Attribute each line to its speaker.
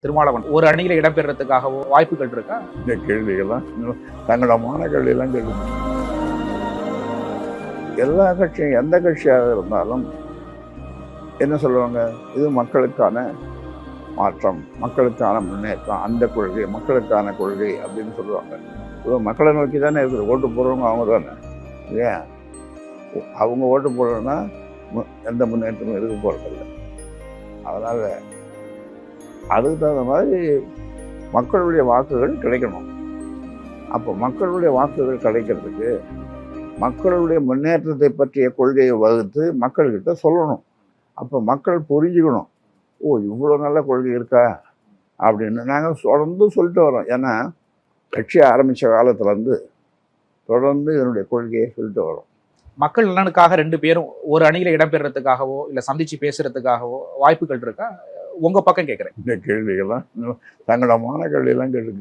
Speaker 1: திருமாவளவன் ஒரு அணியில இடம்பெறதுக்காகவோ வாய்ப்புகள் இருக்கா?
Speaker 2: இந்த கேள்விகள்லாம் இன்னும் தங்களமான கேள்வியெல்லாம் கேள்வி. எல்லா கட்சியும் எந்த கட்சியாக இருந்தாலும் என்ன சொல்லுவாங்க, இது மக்களுக்கான மாற்றம், மக்களுக்கான முன்னேற்றம், அந்த கொள்கை மக்களுக்கான கொள்கை அப்படின்னு சொல்லுவாங்க. இப்போ மக்களை நோக்கி தானே இருக்குது, ஓட்டு போடுறவங்க அவங்க தானே இல்லையா? அவங்க ஓட்டு போடுறோன்னா எந்த முன்னேற்றமும் இருக்க போகிறதில்ல. அதனால் அதுக்கு தகுந்த மாதிரி மக்களுடைய வாக்குகள் கிடைக்கணும். அப்போ மக்களுடைய வாக்குகள் கிடைக்கிறதுக்கு மக்களுடைய முன்னேற்றத்தை பற்றிய கொள்கையை வகுத்து மக்கள்கிட்ட சொல்லணும். அப்போ மக்கள் புரிஞ்சுக்கணும், ஓ இவ்வளோ நல்ல கொள்கை இருக்கா அப்படின்னு. நாங்கள் தொடர்ந்து சொல்லிட்டு வரோம். ஏன்னா கட்சி ஆரம்பித்த காலத்துலேருந்து தொடர்ந்து இதனுடைய கொள்கையை சொல்லிட்டு வரோம்.
Speaker 1: மக்கள் நலனுக்காக ரெண்டு பேரும் ஒரு அணியில இடம்பெறதுக்காகவோ இல்ல சந்திச்சு பேசுறதுக்காகவோ வாய்ப்புகள் இருக்கா? உங்க பக்கம் கேட்கிறேன்.
Speaker 2: இந்த கேள்விகள்லாம் இன்னும் தங்களமான கேள்வியெல்லாம் கேள்வி.